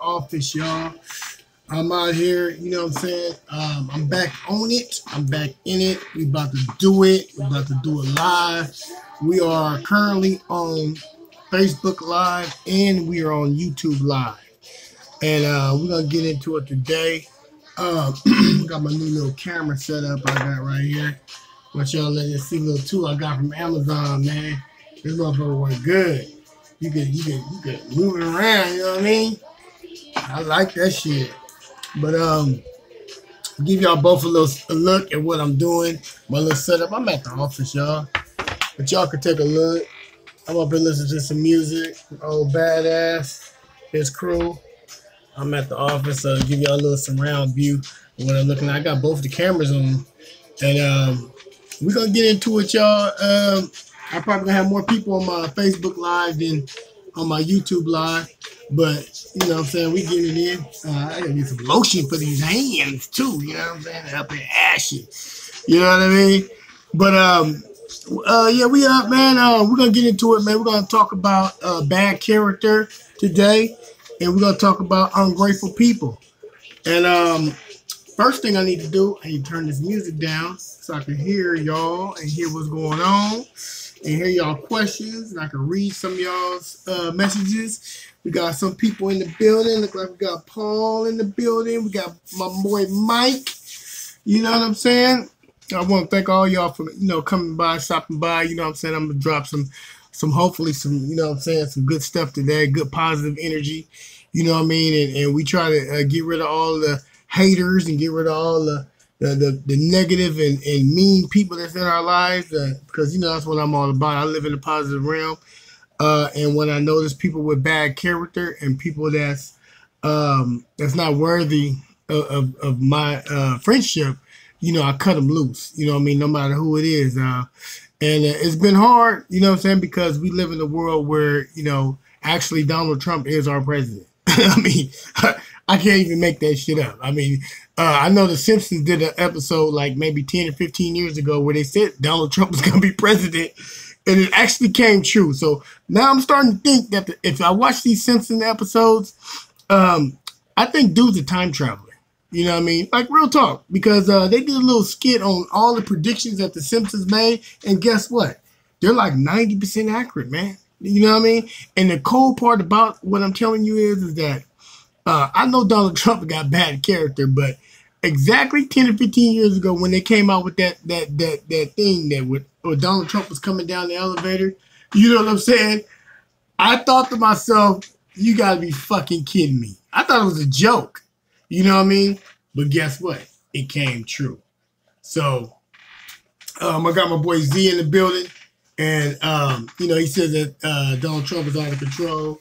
office, y'all. I'm out here, you know what I'm saying? I'm back on it. I'm back in it. We about to do it. We about to do it live. We are currently on Facebook Live and we are on YouTube Live. And we're going to get into it today. Got my new little camera set up I got right here. Want y'all let you see a little tool I got from Amazon, man. This motherfucker work good. You can move it around, you know what I mean? I like that shit. But give y'all both a look at what I'm doing. My little setup. I'm at the office, y'all. But y'all can take a look. I'm up and listen to some music. Old badass. His crew. I'm at the office, so give y'all a little surround view of what I'm looking at. I got both the cameras on. And we're gonna get into it, y'all. I probably gonna have more people on my Facebook Live than on my YouTube Live. But, you know what I'm saying, we getting it in. I gotta get some lotion for these hands, too. You know what I'm saying? Help it ashy. You know what I mean? But, yeah, we up, man. We're gonna get into it, man. We're gonna talk about bad character today. And we're gonna talk about ungrateful people. And, first thing I need to do, I need to turn this music down so I can hear y'all and hear what's going on and hear y'all questions, and I can read some of y'all's messages. We got some people in the building. Look like we got Paul in the building. We got my boy Mike. You know what I'm saying? I want to thank all y'all for, coming by, stopping by. You know what I'm saying? I'm going to drop hopefully some, you know what I'm saying, some good stuff today, good positive energy. You know what I mean? And we try to get rid of all the haters and get rid of all the negative and mean people that's in our lives, because that's what I'm all about. I live in a positive realm, and when I notice people with bad character and people that's not worthy of my friendship, I cut them loose. You know what I mean? No matter who it is, and it's been hard. You know what I'm saying? Because we live in a world where actually Donald Trump is our president. I mean, I can't even make that shit up. I mean, I know The Simpsons did an episode like maybe 10 or 15 years ago where they said Donald Trump was going to be president, and it actually came true. So now I'm starting to think that if I watch these Simpsons episodes, I think dude's a time traveler. You know what I mean? Like, real talk. Because they did a little skit on all the predictions that The Simpsons made, and guess what? They're like 90% accurate, man. You know what I mean? And the cool part about what I'm telling you is that I know Donald Trump got bad character, but exactly 10 or 15 years ago when they came out with that thing where Donald Trump was coming down the elevator, you know what I'm saying? I thought to myself, you gotta be fucking kidding me. I thought it was a joke. You know what I mean? But guess what? It came true. So I got my boy Z in the building. And, he says that Donald Trump is out of control.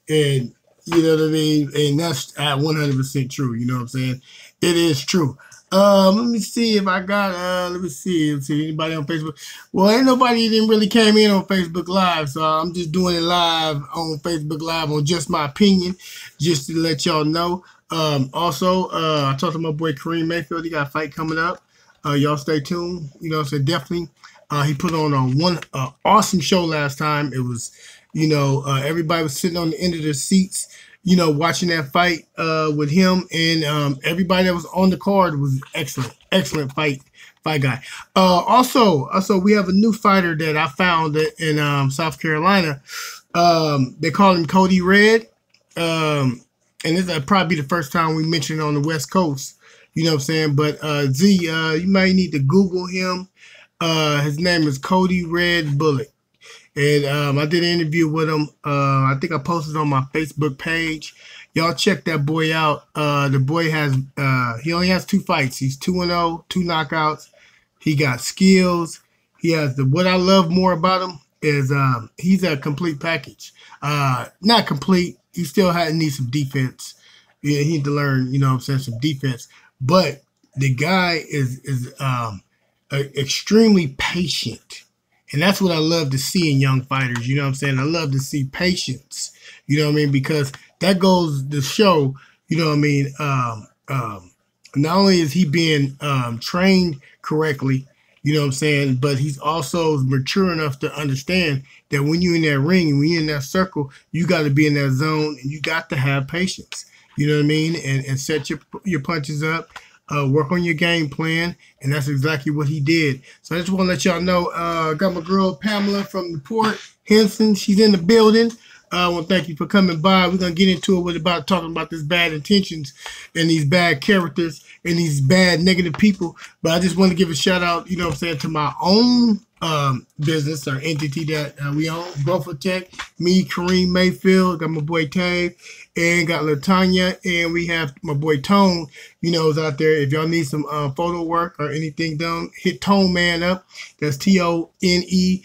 And, you know what I mean? And that's 100% true. You know what I'm saying? It is true. Let me see if I got, let me see anybody on Facebook. Well, ain't nobody didn't really came in on Facebook Live. So I'm just doing it live on Facebook Live on Just My Opinion, just to let y'all know. Also, I talked to my boy Kareem Mayfield. He got a fight coming up. Y'all stay tuned. You know, so definitely. He put on one awesome show last time. It was, everybody was sitting on the end of their seats, watching that fight with him, and everybody that was on the card was excellent fight guy. Also, we have a new fighter that I found in South Carolina. They call him Cody Red, and this will probably be the first time we mention it on the West Coast. You know what I'm saying? But Z, you might need to Google him. His name is Cody Red Bullet. And I did an interview with him. I think I posted on my Facebook page. Y'all check that boy out. The boy has, he only has 2 fights. He's 2-0, 2 knockouts. He got skills. He has what I love more about him is he's a complete package. Not complete. He still needs some defense. Yeah, he need to learn, some defense. But the guy is extremely patient, and that's what I love to see in young fighters. You know what I'm saying? I love to see patience. You know what I mean? Because that goes to show. You know what I mean? Not only is he being trained correctly, you know what I'm saying, but he's also mature enough to understand that when you're in that ring and when you're in that circle, you got to be in that zone and you got to have patience. You know what I mean? And set your punches up. Work on your game plan, and that's exactly what he did. So I just want to let y'all know, got my girl Pamela from the port, Henson. She's in the building. I want to thank you for coming by. We're going to get into it with talking about this bad intentions and these bad characters and these bad negative people. But I just want to give a shout out, you know what I'm saying, to my own business or entity that we own, Growth Tech. Me, Kareem Mayfield, got my boy Tave, and got LaTanya, and we have my boy Tone, you know, is out there. If y'all need some photo work or anything done, hit Tone Man up. That's ToneMane.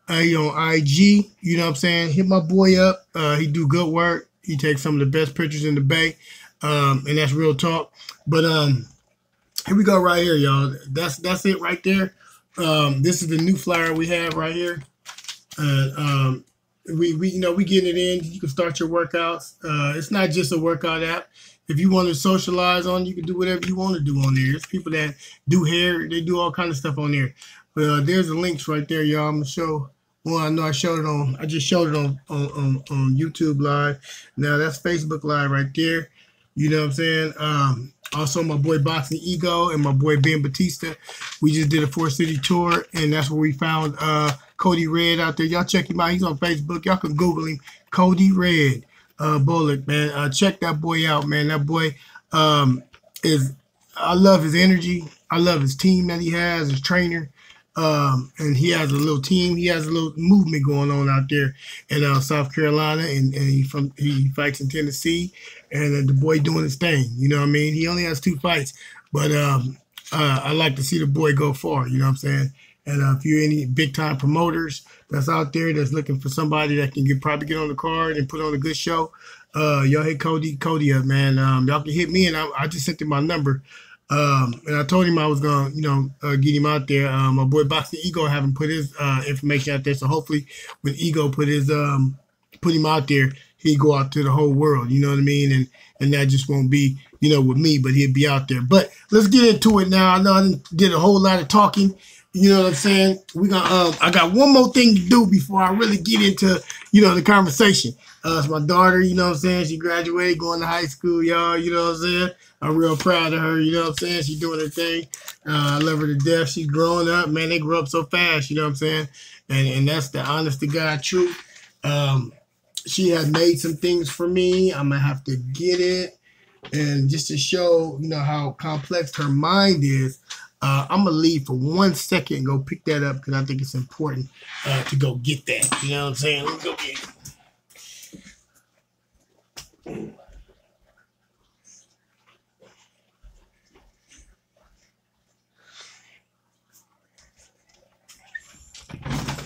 He on IG, you know what I'm saying? Hit my boy up. He do good work. He takes some of the best pictures in the Bay, and that's real talk. But here we go right here, y'all. That's it right there. This is the new flyer we have right here. We you know, we getting it in. You can start your workouts. It's not just a workout app. If you want to socialize on, you can do whatever you want to do on there. There's people that do hair, they do all kinds of stuff on there. But there's the links right there, y'all. I'm gonna show. Well, I know I showed it on. I just showed it on YouTube Live. Now that's Facebook Live right there. You know what I'm saying? Also, my boy Boxing Ego and my boy Ben Batista. We just did a 4-city tour, and that's where we found Cody Red out there. Y'all check him out. He's on Facebook. Y'all can Google him. Cody Red Bullock, man. Check that boy out, man. That boy is. I love his energy. I love his team that he has, his trainer. And he has a little team. He has a little movement going on out there in South Carolina, and he fights in Tennessee, and the boy doing his thing. You know what I mean? He only has 2 fights, but I like to see the boy go far. You know what I'm saying? And if you're any big time promoters that's out there that's looking for somebody that can probably get on the card and put on a good show, y'all hit Cody up, man. Y'all can hit me, and I just sent him my number. And I told him I was gonna, you know, get him out there. My boy Boxing Ego haven't put his information out there, so hopefully when Ego put him out there, he'd go out to the whole world. You know what I mean? And that just won't be, you know, with me, but he'll be out there. But let's get into it now. I know I did a whole lot of talking. You know what I'm saying? We gonna I got one more thing to do before I really get into, you know, the conversation. It's my daughter, you know what I'm saying? She graduated, going to high school, y'all, you know what I'm saying? I'm real proud of her, you know what I'm saying? She's doing her thing. I love her to death. She's growing up. Man, they grow up so fast, you know what I'm saying? And that's the honest to God truth. She has made some things for me. I'm going to have to get it. And just to show, you know, how complex her mind is, I'm going to leave for 1 second and go pick that up because I think it's important to go get that. You know what I'm saying? Let's go get it.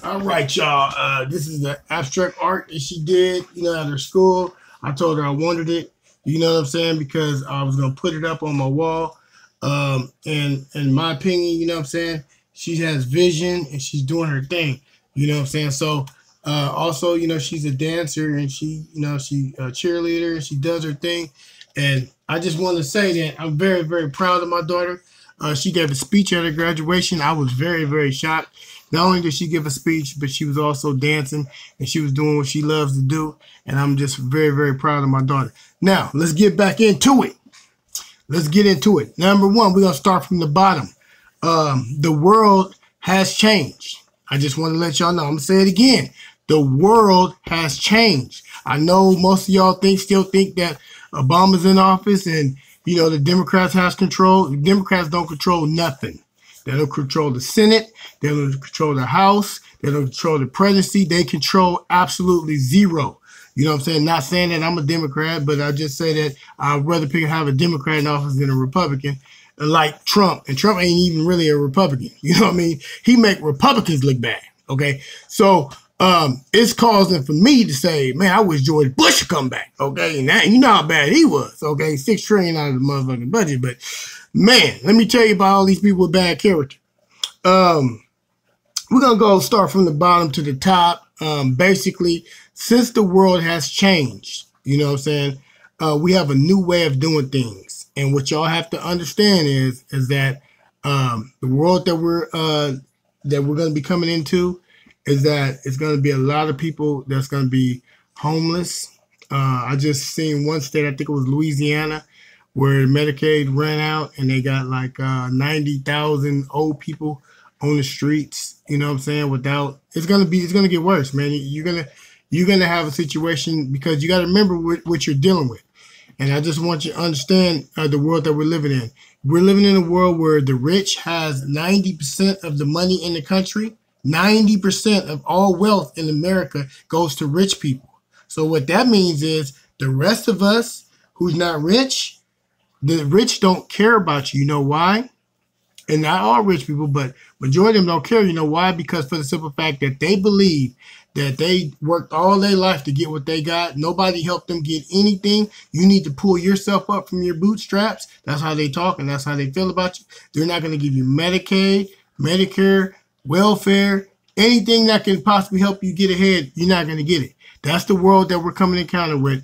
All right, y'all. This is the abstract art that she did, you know, at her school. I told her I wanted it, you know what I'm saying, because I was going to put it up on my wall. And in my opinion, you know what I'm saying, she has vision and she's doing her thing, you know what I'm saying. So also, you know, she's a dancer and she, you know, she a cheerleader and she does her thing. And I just want to say that I'm very, very proud of my daughter. She gave a speech at her graduation. I was very, very shocked. Not only did she give a speech, but she was also dancing and she was doing what she loves to do. And I'm just very, very proud of my daughter. Now, let's get back into it. Let's get into it. Number one, we're going to start from the bottom. The world has changed. I just want to let y'all know. I'm going to say it again. The world has changed. I know most of y'all still think that Obama's in office and, you know, the Democrats has control. The Democrats don't control nothing. They don't control the Senate. They don't control the House. They don't control the presidency. They control absolutely zero. You know what I'm saying? Not saying that I'm a Democrat, but I just say that I'd rather have a Democrat in office than a Republican, like Trump. And Trump ain't even really a Republican. You know what I mean? He make Republicans look bad. Okay, so it's causing for me to say, man, I wish George Bush would come back. Okay, and you know how bad he was. Okay, $6 trillion out of the motherfucking budget, but man, let me tell you about all these people with bad character. We're going to go start from the bottom to the top. Basically, since the world has changed, you know what I'm saying, we have a new way of doing things. And what y'all have to understand is that the world that we're going to be coming into is that it's going to be a lot of people that's going to be homeless. I just seen one state, I think it was Louisiana, where Medicaid ran out and they got like 90,000 old people on the streets. You know what I'm saying? Without it's gonna get worse, man. You're gonna have a situation because you got to remember what you're dealing with. And I just want you to understand the world that we're living in. We're living in a world where the rich has 90% of the money in the country. 90% of all wealth in America goes to rich people. So what that means is the rest of us who's not rich, the rich don't care about you. You know why? And not all rich people, but majority of them don't care. You know why? Because for the simple fact that they believe that they worked all their life to get what they got. Nobody helped them get anything. You need to pull yourself up from your bootstraps. That's how they talk and that's how they feel about you. They're not going to give you Medicaid, Medicare, welfare, anything that can possibly help you get ahead. You're not going to get it. That's the world that we're coming encounter with.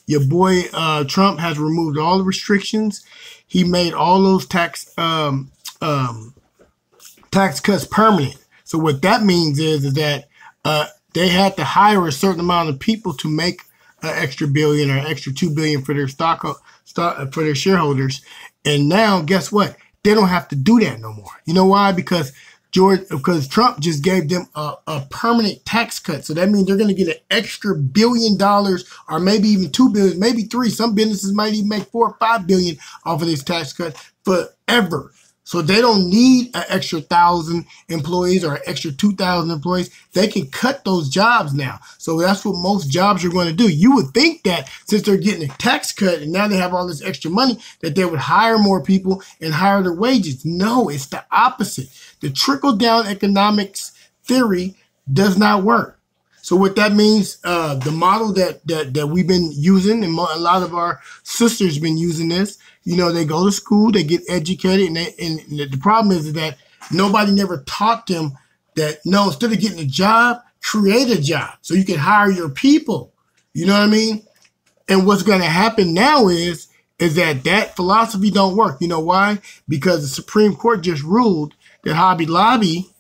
Your boy Trump has removed all the restrictions. He made all those tax cuts permanent. So what that means is that they had to hire a certain amount of people to make an extra billion or extra 2 billion for their stock for their shareholders. And now, guess what? They don't have to do that no more. You know why? Because Trump just gave them a permanent tax cut. So that means they're going to get an extra $1 billion or maybe even 2 billion, maybe 3. Some businesses might even make 4 or 5 billion off of this tax cut forever. So they don't need an extra 1,000 employees or an extra 2,000 employees. They can cut those jobs now. So that's what most jobs are going to do. You would think that since they're getting a tax cut and now they have all this extra money, that they would hire more people and higher their wages. No, it's the opposite. The trickle-down economics theory does not work. So what that means, the model that we've been using, and a lot of our sisters been using this. You know, they go to school, they get educated, and the problem is that nobody never taught them that, no, instead of getting a job, create a job so you can hire your people. You know what I mean? And what's going to happen now is that philosophy don't work. You know why? Because the Supreme Court just ruled that Hobby Lobby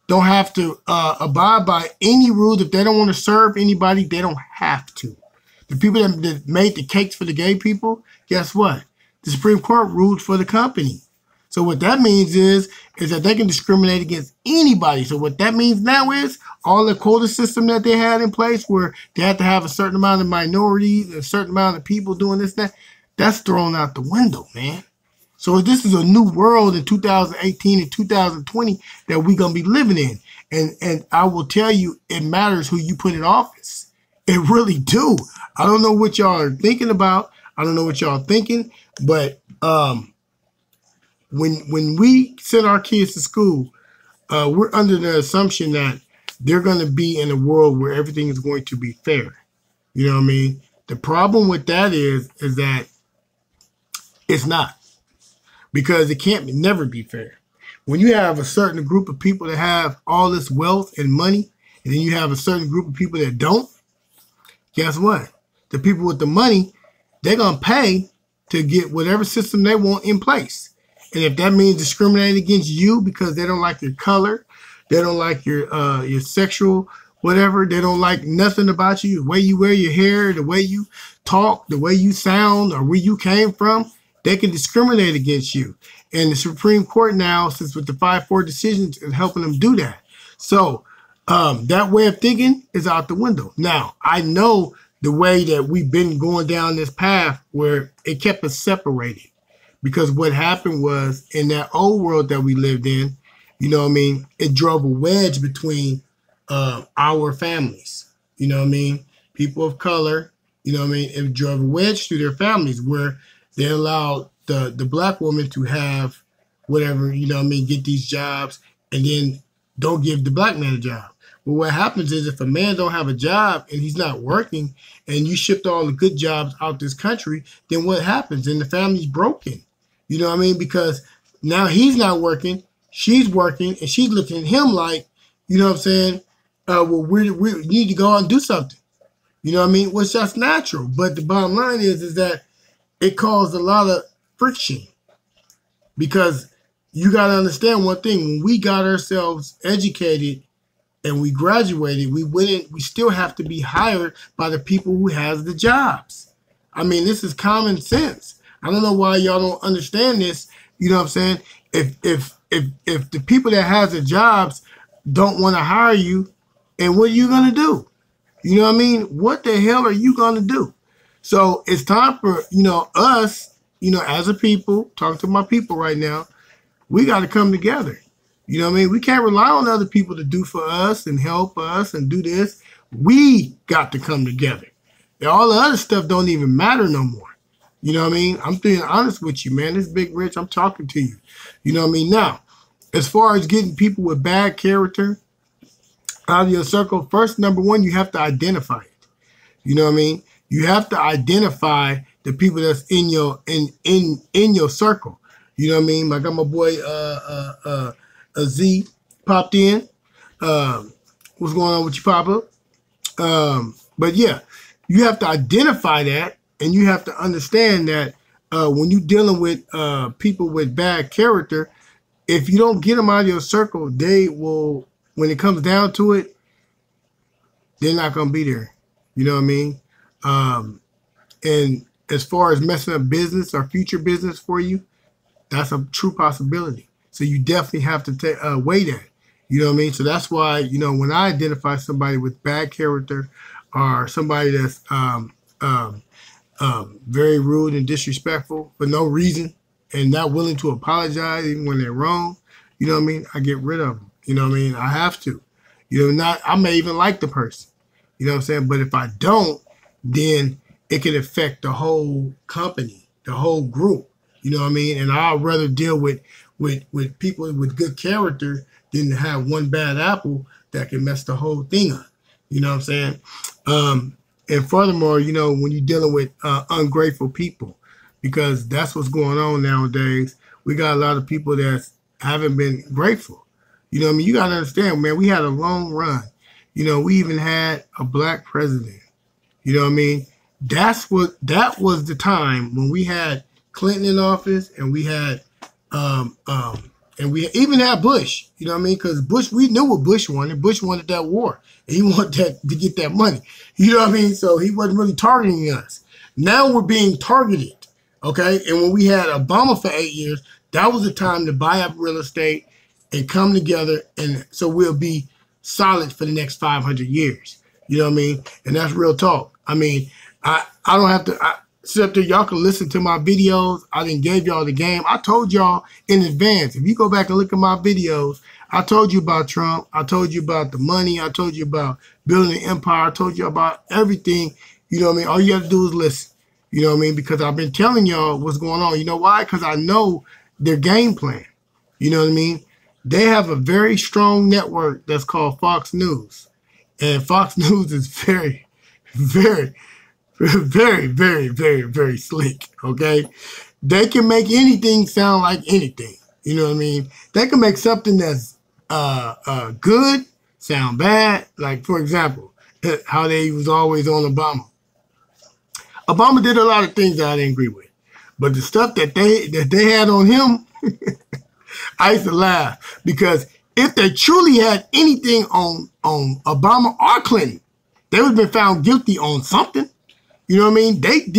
don't have to abide by any rules. If they don't want to serve anybody, they don't have to. The people that made the cakes for the gay people, guess what? The Supreme Court ruled for the company. So what that means is that they can discriminate against anybody. So what that means now is all the quota system that they had in place where they had to have a certain amount of minorities, a certain amount of people doing this, that's thrown out the window, man. So this is a new world in 2018 and 2020 that we're going to be living in. And I will tell you, it matters who you put in office. It really do. I don't know what y'all are thinking about. I don't know what y'all are thinking. But when we send our kids to school, we're under the assumption that they're going to be in a world where everything is going to be fair. You know what I mean? The problem with that is that it's not. Because it can't never be fair. When you have a certain group of people that have all this wealth and money, and then you have a certain group of people that don't, guess what? The people with the money, they're going to pay to get whatever system they want in place. And if that means discriminating against you because they don't like your color, they don't like your sexual whatever, they don't like nothing about you, the way you wear your hair, the way you talk, the way you sound, or where you came from, they can discriminate against you. And the Supreme Court now, since with the 5-4 decisions, is helping them do that. So that way of thinking is out the window. Now, I know the way that we've been going down this path where it kept us separated. Because what happened was in that old world that we lived in, you know what I mean, it drove a wedge between our families. You know what I mean? People of color, you know what I mean? It drove a wedge through their families where they allowed the black woman to have whatever, you know what I mean, get these jobs and then don't give the black man a job. But what happens is if a man don't have a job and he's not working and you shipped all the good jobs out this country, then what happens? Then the family's broken. You know what I mean? Because now he's not working, she's working, and she's looking at him like, you know what I'm saying, well, we need to go out and do something. You know what I mean? Which that's natural. But the bottom line is that it caused a lot of friction because you got to understand one thing. When we got ourselves educated and we graduated, we still have to be hired by the people who has the jobs. I mean, this is common sense. I don't know why y'all don't understand this. You know what I'm saying? If the people that has the jobs don't want to hire you, and what are you gonna do? You know what I mean? What the hell are you gonna do? So it's time for us, as a people, talking to my people right now. We got to come together. You know what I mean? We can't rely on other people to do for us and help us and do this. We got to come together. And all the other stuff don't even matter no more. You know what I mean? I'm being honest with you, man. This Big Rich, I'm talking to you. You know what I mean? Now, as far as getting people with bad character out of your circle, first, number one, you have to identify it. You know what I mean? You have to identify the people that's in your circle. You know what I mean? Like my boy Z popped in. What's going on with you, Papa? But yeah, you have to identify that, and you have to understand that when you're dealing with people with bad character, if you don't get them out of your circle, they will, when it comes down to it, they're not going to be there. You know what I mean? And as far as messing up business or future business for you, that's a true possibility. So you definitely have to weigh that. You know what I mean? So that's why, when I identify somebody with bad character or somebody that's very rude and disrespectful for no reason and not willing to apologize even when they're wrong, you know what I mean? I get rid of them. You know what I mean? I have to. I may even like the person. You know what I'm saying? But if I don't, then it can affect the whole company, the whole group. You know what I mean? And I'd rather deal with people with good character than to have one bad apple that can mess the whole thing up. You know what I'm saying? And furthermore, when you're dealing with ungrateful people, because that's what's going on nowadays. We got a lot of people that haven't been grateful. You know what I mean? You got to understand, man, we had a long run. We even had a black president. You know what I mean? That was the time when we had Clinton in office, and we had and we even had Bush. You know what I mean? Because Bush, we knew what Bush wanted. Bush wanted that war, and he wanted that to get that money. You know what I mean? So he wasn't really targeting us. Now we're being targeted. Okay, and when we had Obama for 8 years, that was the time to buy up real estate and come together, and so we'll be solid for the next 500 years. You know what I mean? And that's real talk. I mean, I don't have to sit up there. Y'all can listen to my videos. I didn't gave y'all the game. I told y'all in advance. If you go back and look at my videos, I told you about Trump. I told you about the money. I told you about building an empire. I told you about everything. You know what I mean? All you have to do is listen. You know what I mean? Because I've been telling y'all what's going on. You know why? Because I know their game plan. You know what I mean? They have a very strong network that's called Fox News. And Fox News is very, very, very, very, very, very slick, okay? They can make anything sound like anything. You know what I mean? They can make something that's good sound bad. Like, for example, how they was always on Obama. Obama did a lot of things that I didn't agree with. But the stuff that they had on him, I used to laugh. Because if they truly had anything on Obama or Clinton, they would have been found guilty on something. You know what I mean? They've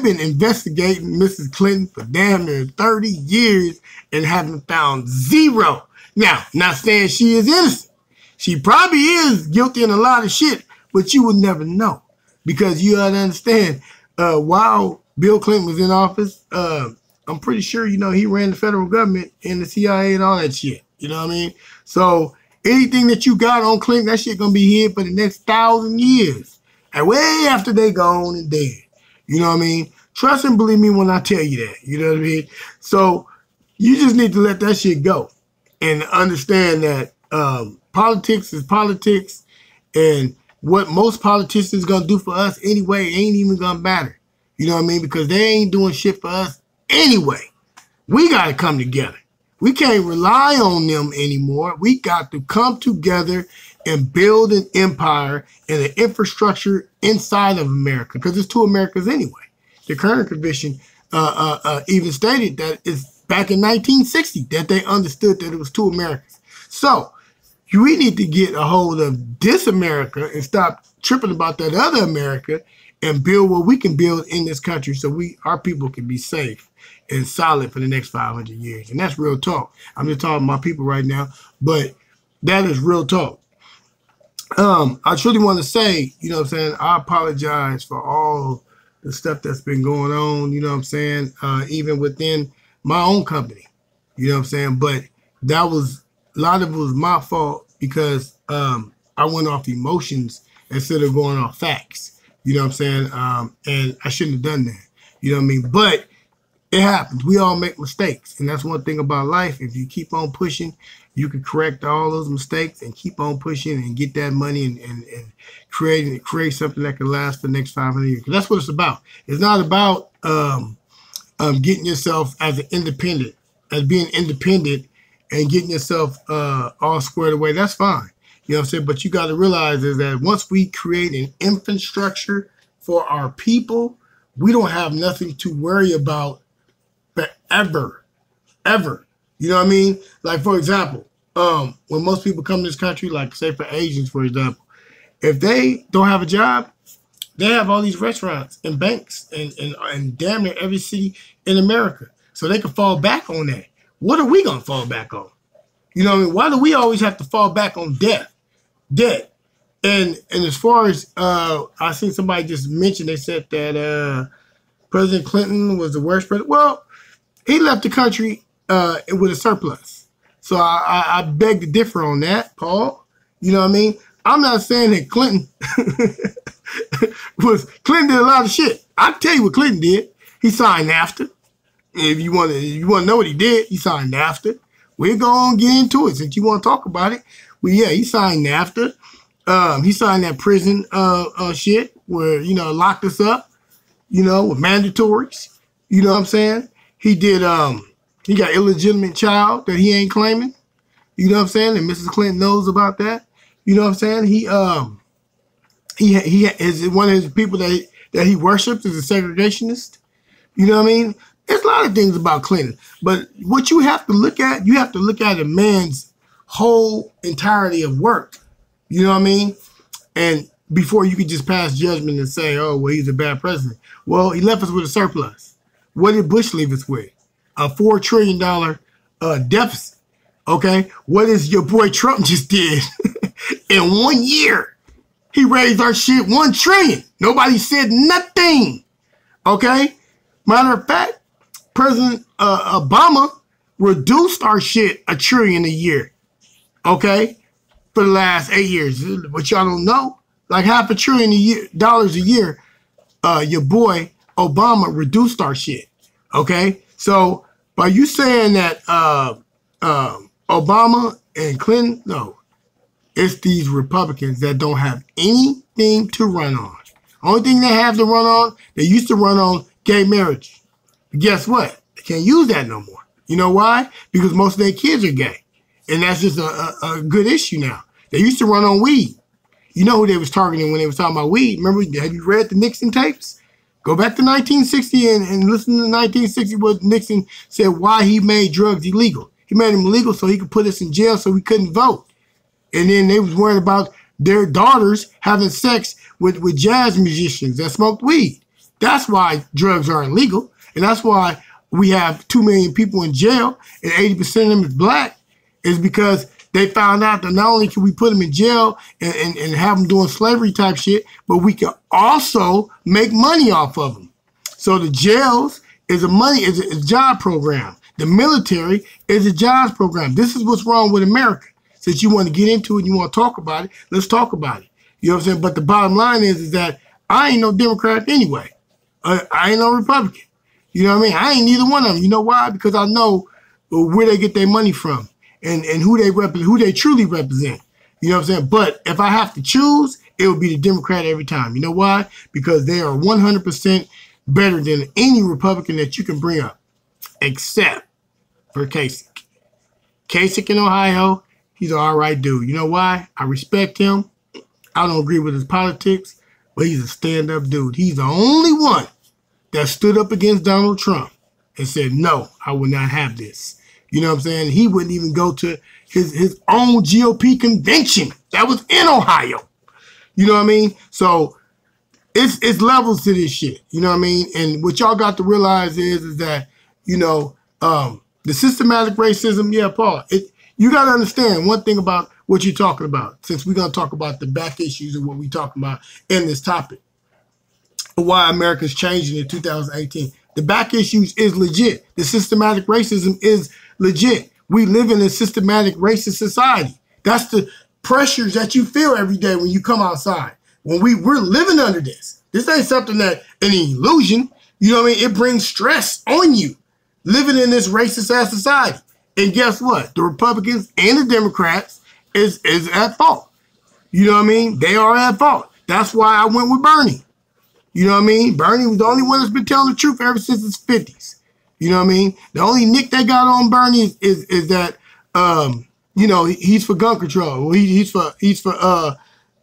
been investigating Mrs. Clinton for damn near 30 years and haven't found zero. Now, not saying she is innocent. She probably is guilty in a lot of shit, but you would never know. Because you gotta understand, while Bill Clinton was in office, I'm pretty sure, he ran the federal government and the CIA and all that shit. You know what I mean? So anything that you got on Clinton, that shit gonna be here for the next 1,000 years. And way after they gone and dead. You know what I mean? Trust and believe me when I tell you that. You know what I mean? So you just need to let that shit go. And understand that politics is politics. And what most politicians gonna do for us anyway ain't even gonna matter. You know what I mean? Because they ain't doing shit for us anyway. We gotta come together. We can't rely on them anymore. We got to come together and build an empire and an infrastructure inside of America, because it's two Americas anyway. The current convention even stated that it's back in 1960 that they understood that it was two Americas. So we need to get a hold of this America and stop tripping about that other America and build what we can build in this country so our people can be safe and solid for the next 500 years. And that's real talk. I'm just talking to my people right now, but that is real talk. I truly want to say, you know what I'm saying, I apologize for all the stuff that's been going on, you know what I'm saying, even within my own company, you know what I'm saying, but a lot of it was my fault because I went off emotions instead of going off facts, you know what I'm saying, and I shouldn't have done that, you know what I mean, but it happens. We all make mistakes, and that's one thing about life. If you keep on pushing, you can correct all those mistakes and keep on pushing and get that money and create something that can last for the next 500 years. That's what it's about. It's not about getting yourself as being independent and getting yourself all squared away. That's fine. You know what I'm saying? But you got to realize is that once we create an infrastructure for our people, we don't have nothing to worry about forever, ever. You know what I mean? Like, for example, when most people come to this country, like, say, for Asians, for example, if they don't have a job, they have all these restaurants and banks and damn near every city in America. So they can fall back on that. What are we going to fall back on? You know what I mean? Why do we always have to fall back on debt? And as far as, I seen somebody just mention, they said that President Clinton was the worst president. Well, he left the country with a surplus. So I beg to differ on that, Paul. You know what I mean? I'm not saying that Clinton did a lot of shit. I'll tell you what Clinton did. He signed NAFTA. If you want to know what he did, he signed NAFTA. We're going to get into it since you want to talk about it. Well, yeah, he signed NAFTA. He signed that prison shit where, locked us up, with mandatories. You know what I'm saying? He did, he got illegitimate child that he ain't claiming. You know what I'm saying? And Mrs. Clinton knows about that. You know what I'm saying? He is one of his people that he worships is a segregationist. You know what I mean? There's a lot of things about Clinton. But what you have to look at a man's whole entirety of work. You know what I mean? And before you could just pass judgment and say, oh, well, he's a bad president. Well, he left us with a surplus. What did Bush leave us with? A $4 trillion deficit. Okay? What is your boy Trump just did in 1 year? He raised our shit $1 trillion. Nobody said nothing. Okay? Matter of fact, President Obama reduced our shit $1 trillion a year. Okay? For the last 8 years. But y'all don't know. Like $500 billion dollars a year, your boy Obama reduced our shit. Okay? So by you saying that Obama and Clinton, no. It's these Republicans that don't have anything to run on. Only thing they have to run on, they used to run on gay marriage. But guess what? They can't use that no more. You know why? Because most of their kids are gay. And that's just a good issue now. They used to run on weed. You know who they was targeting when they was talking about weed. Remember, have you read the Nixon tapes? Go back to 1960 and listen to 1960 what Nixon said why he made drugs illegal. He made them illegal so he could put us in jail so we couldn't vote. And then they was worried about their daughters having sex with jazz musicians that smoked weed. That's why drugs are illegal. And that's why we have 2 million people in jail and 80% of them is black. Is because they found out that not only can we put them in jail and have them doing slavery type shit, but we can also make money off of them. So the jails is a job program. The military is a jobs program. This is what's wrong with America. Since you want to get into it and you want to talk about it, let's talk about it. You know what I'm saying? But the bottom line is that I ain't no Democrat anyway. I ain't no Republican. You know what I mean? I ain't neither one of them. You know why? Because I know where they get their money from. And who they truly represent. You know what I'm saying? But if I have to choose, it would be the Democrat every time. You know why? Because they are 100% better than any Republican that you can bring up, except for Kasich. Kasich in Ohio, he's an all right dude. You know why? I respect him. I don't agree with his politics, but he's a stand-up dude. He's the only one that stood up against Donald Trump and said, no, I will not have this. You know what I'm saying? He wouldn't even go to his own GOP convention that was in Ohio. You know what I mean? So it's levels to this shit. You know what I mean? And what y'all got to realize is that, you know, the systematic racism, yeah, Paul, you got to understand one thing about what you're talking about, since we're going to talk about the back issues of what we're talking about in this topic. Why America's changing in 2018. The back issues is legit. The systematic racism is legit. We live in a systematic racist society. That's the pressures that you feel every day when you come outside. When we're living under this. This ain't something that an illusion. You know what I mean? It brings stress on you living in this racist ass society. And guess what? The Republicans and the Democrats is at fault. You know what I mean? They are at fault. That's why I went with Bernie. You know what I mean? Bernie was the only one that's been telling the truth ever since his 50s. You know what I mean? The only nick they got on Bernie is that you know, he's for gun control. Well, he's for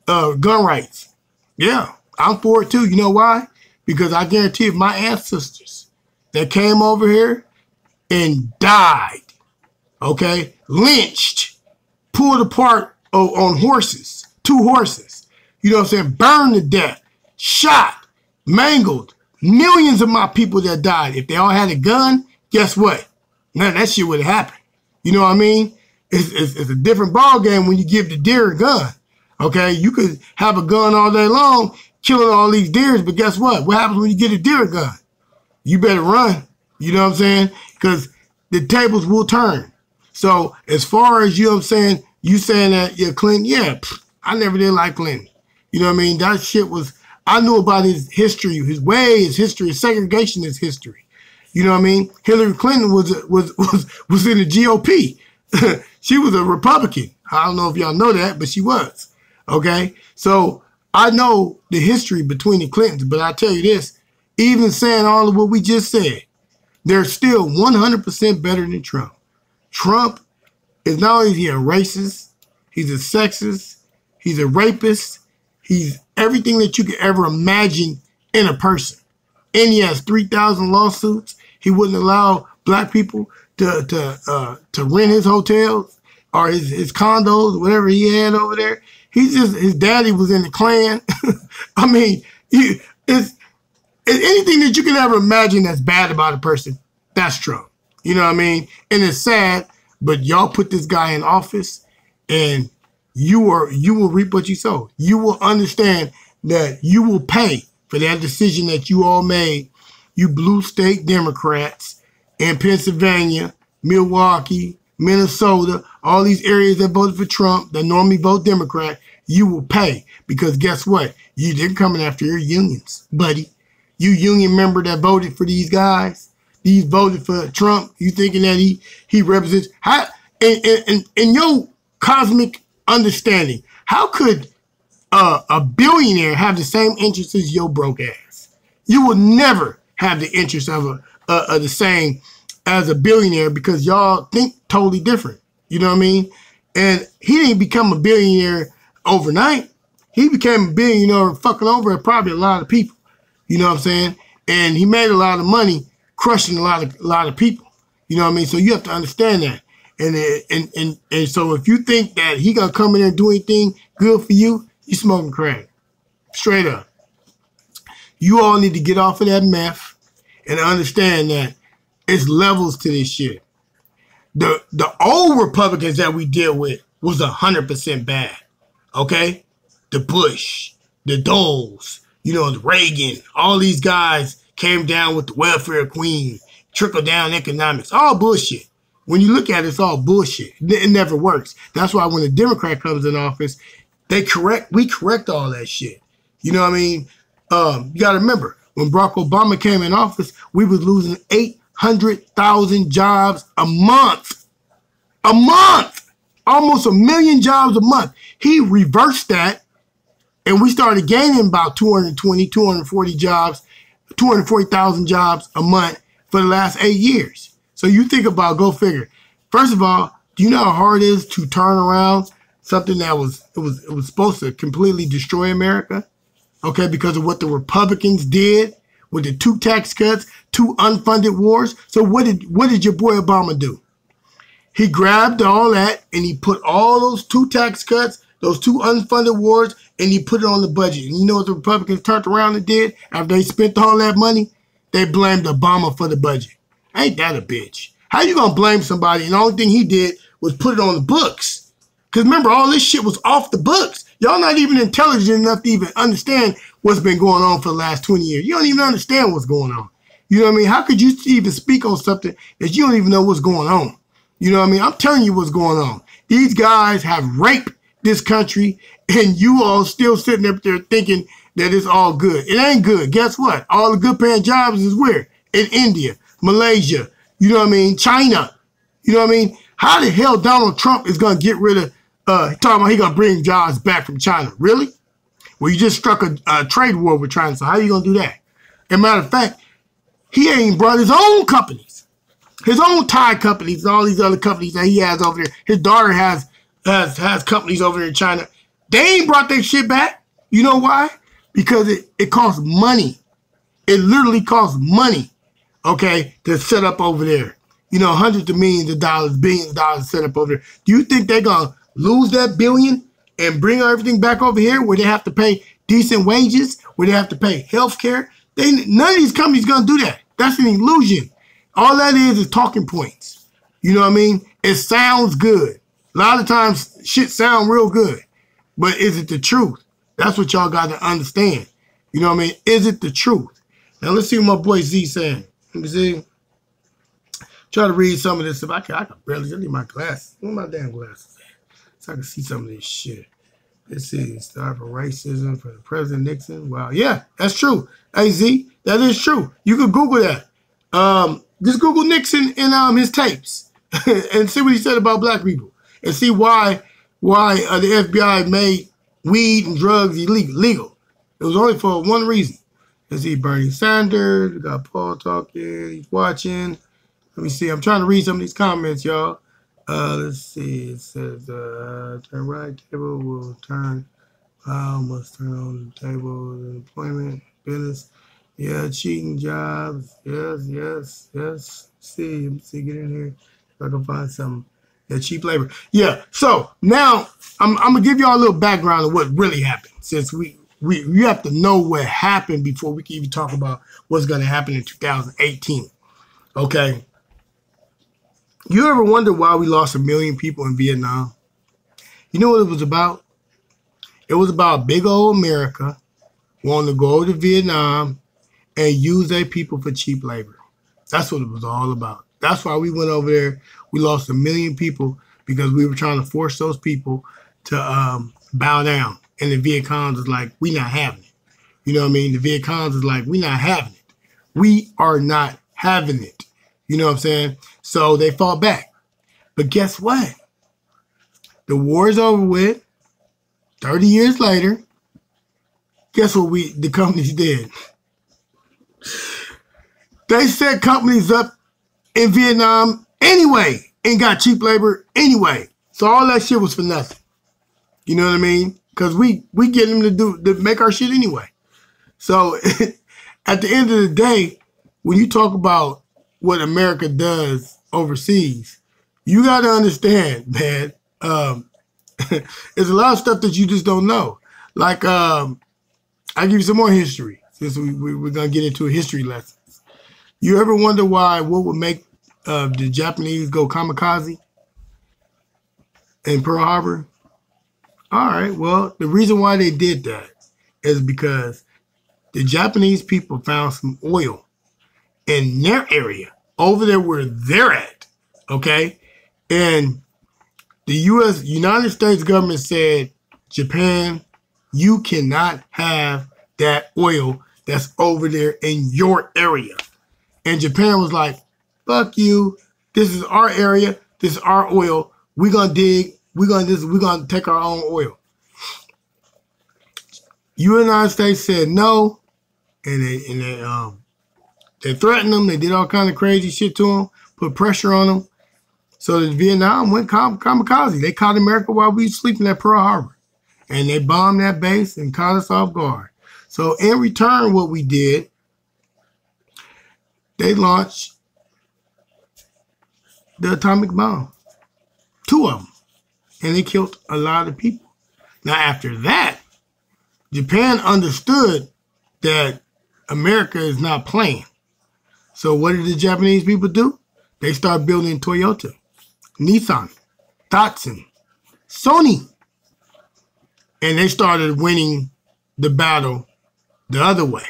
gun rights. Yeah, I'm for it too. You know why? Because I guarantee if my ancestors that came over here and died, okay, lynched, pulled apart on horses, 2 horses, you know what I'm saying, burned to death, shot, mangled, millions of my people that died, if they all had a gun, guess what? None of that shit would have happened. You know what I mean? It's a different ball game when you give the deer a gun. Okay, you could have a gun all day long, killing all these deers, but guess what? What happens when you get a deer gun? You better run. You know what I'm saying? Because the tables will turn. So as far as, you know what I'm saying, you saying that you're Clinton, yeah, I never did like Clinton. You know what I mean? That shit was, I knew about his history, his way, his history, his segregation is history. You know what I mean? Hillary Clinton was in the GOP. She was a Republican. I don't know if y'all know that, but she was. Okay? So I know the history between the Clintons, but I tell you this, even saying all of what we just said, they're still 100% better than Trump. Trump is not only a racist, he's a sexist, he's a rapist, he's everything that you could ever imagine in a person. And he has 3,000 lawsuits. He wouldn't allow black people to rent his hotels or his condos, whatever he had over there. He's just, his daddy was in the Klan. I mean, it's anything that you can ever imagine that's bad about a person, that's Trump. You know what I mean? And it's sad, but y'all put this guy in office and you will reap what you sow. You will understand that you will pay for that decision that you all made, you blue state Democrats in Pennsylvania, Milwaukee, Minnesota, all these areas that voted for Trump that normally vote Democrat. You will pay because guess what? They're coming after your unions, buddy. You union member that voted for these guys, these voted for Trump, you thinking that he represents, how, in your cosmic understanding, how could a billionaire have the same interests as your broke ass? You will never have the interest of the same as a billionaire because y'all think totally different. You know what I mean? And he didn't become a billionaire overnight. He became a billionaire fucking over probably a lot of people. You know what I'm saying? And he made a lot of money crushing a lot of people. You know what I mean? So you have to understand that. And so if you think that he gonna come in there and do anything good for you, you smoking crack. Straight up. You all need to get off of that meth and understand that it's levels to this shit. The old Republicans that we deal with was 100% bad. Okay? The Bush, the Doles, you know, the Reagan, all these guys came down with the welfare queen, trickle down economics, all bullshit. When you look at it, it's all bullshit. It never works. That's why when a Democrat comes in office, we correct all that shit. You know what I mean? You got to remember, when Barack Obama came in office, we was losing 800,000 jobs a month. A month! Almost 1 million jobs a month. He reversed that, and we started gaining about 240,000 jobs a month for the last 8 years. So you think about, go figure. First of all, do you know how hard it is to turn around something that was supposed to completely destroy America? Okay, because of what the Republicans did with the 2 tax cuts, 2 unfunded wars. So what did your boy Obama do? He grabbed all that and he put all those 2 tax cuts, those 2 unfunded wars, and he put it on the budget. And you know what the Republicans turned around and did after they spent all that money? They blamed Obama for the budget. Ain't that a bitch? How you gonna blame somebody and the only thing he did was put it on the books? Because remember, all this shit was off the books. Y'all not even intelligent enough to even understand what's been going on for the last 20 years. You don't even understand what's going on. You know what I mean? How could you even speak on something that you don't even know what's going on? You know what I mean? I'm telling you what's going on. These guys have raped this country, and you all still sitting up there thinking that it's all good. It ain't good. Guess what? All the good paying jobs is where? In India, Malaysia, you know what I mean? China. You know what I mean? How the hell Donald Trump is going to get rid of, talking about he going to bring jobs back from China? Really? Well, you just struck a trade war with China, so how are you going to do that? As a matter of fact, he ain't brought his own companies, his own Thai companies, and all these other companies that he has over there. His daughter has companies over there in China. They ain't brought their shit back. You know why? Because it costs money. It literally costs money, okay, to set up over there. You know, hundreds of millions of dollars, billions of dollars to set up over there. Do you think they're going to lose that billion and bring everything back over here where they have to pay decent wages, where they have to pay health care? None of these companies going to do that. That's an illusion. All that is talking points. You know what I mean? It sounds good. A lot of times, shit sound real good. But is it the truth? That's what y'all got to understand. You know what I mean? Is it the truth? Now, let's see what my boy Z saying. Let me see. Try to read some of this stuff. I can barely need my glasses. Where my damn glasses at? So I can see some of this shit. This is start for racism for President Nixon. Wow. Yeah, that's true. Hey, Z, that is true. You can Google that. Just Google Nixon and his tapes and see what he said about black people and see why the FBI made weed and drugs illegal. It was only for one reason. Let's see, Bernie Sanders. We got Paul talking. He's watching. Let me see. I'm trying to read some of these comments, y'all. Let's see. It says, turn right table will turn. Must turn on the table. Employment, business. Yeah, cheating jobs. Yes. See, get in here. If I can find some. Yeah, cheap labor. Yeah. So now I'm gonna give y'all a little background of what really happened. Since we have to know what happened before we can even talk about what's gonna happen in 2018. Okay. You ever wonder why we lost 1 million people in Vietnam? You know what it was about? It was about big old America wanting to go to Vietnam and use their people for cheap labor. That's what it was all about. That's why we went over there. We lost 1 million people because we were trying to force those people to bow down. And the Viet Congs was like, we not having it. You know what I mean? The Viet Congs is like, we not having it. We are not having it. You know what I'm saying? So they fought back. But guess what? The war is over with. 30 years later, guess what the companies did? They set companies up in Vietnam anyway and got cheap labor anyway. So all that shit was for nothing. You know what I mean? Because we get them to make our shit anyway. So at the end of the day, when you talk about what America does overseas, you got to understand, man, there's a lot of stuff that you just don't know. Like, I'll give you some more history since we're going to get into a history lesson. You ever wonder what would make the Japanese go kamikaze in Pearl Harbor? All right, well, the reason why they did that is because the Japanese people found some oil in their area, over there where they're at, okay? And the United States government said, Japan, you cannot have that oil that's over there in your area. And Japan was like, fuck you. This is our area. This is our oil. We're going to dig. We're going to take our own oil. United States said no. And they threatened them. They did all kind of crazy shit to them. Put pressure on them. So the Vietnam went kamikaze. They caught America while we were sleeping at Pearl Harbor. And they bombed that base and caught us off guard. So in return, what we did, they launched the atomic bomb. 2 of them. And they killed a lot of people. Now, after that, Japan understood that America is not playing. So what did the Japanese people do? They started building Toyota, Nissan, Datsun, Sony. And they started winning the battle the other way.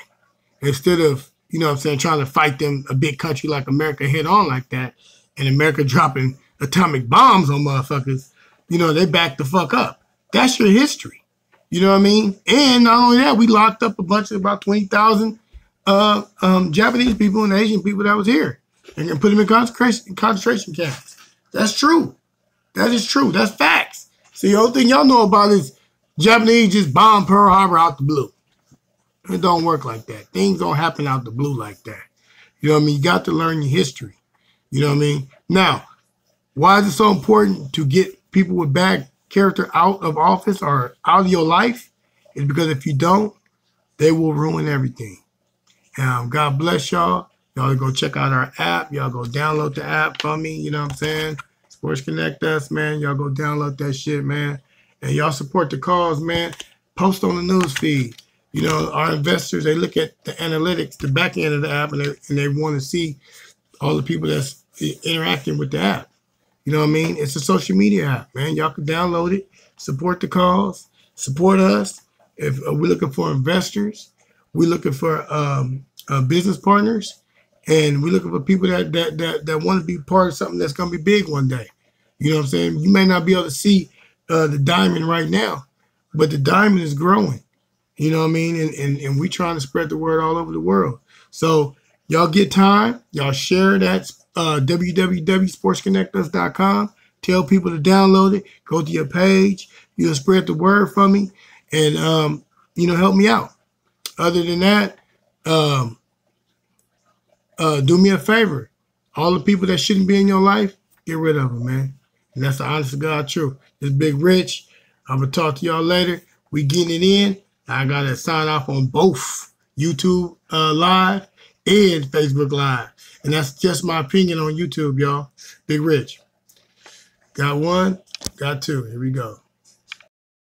Instead of, trying to fight them, a big country like America head on like that, and America dropping atomic bombs on motherfuckers, they backed the fuck up. That's your history. You know what I mean? And not only that, we locked up a bunch of about 20,000 Japanese people and Asian people that was here and put them in concentration camps. That's true. That is true. That's facts. See, the only thing y'all know about is Japanese just bombed Pearl Harbor out the blue. It don't work like that. Things don't happen out the blue like that. You know what I mean? You got to learn your history. You know what I mean? Now, why is it so important to get people with bad character out of office or out of your life? It's because if you don't, they will ruin everything. God bless y'all. Y'all go check out our app. Y'all go download the app for me. You know what I'm saying? Sports Connect Us, man. Y'all go download that shit, man. And y'all support the cause, man. Post on the news feed. Our investors, they look at the analytics, the back end of the app, and they want to see all the people that's interacting with the app. You know what I mean? It's a social media app, man. Y'all can download it, support the cause, support us. If we're looking for investors, we're looking for business partners, and we're looking for people that want to be part of something that's going to be big one day. You know what I'm saying? You may not be able to see the diamond right now, but the diamond is growing. You know what I mean? And we trying to spread the word all over the world. So y'all get time. Y'all share that www.sportsconnectus.com. Tell people to download it. Go to your page. You'll spread the word for me. And, help me out. Other than that, do me a favor. All the people that shouldn't be in your life, get rid of them, man. And that's the honest to God truth. This Big Rich. I'm going to talk to y'all later. We getting it in. I got to sign off on both YouTube Live and Facebook Live. And that's just my opinion on YouTube, y'all. Big Rich. Got one, got two. Here we go.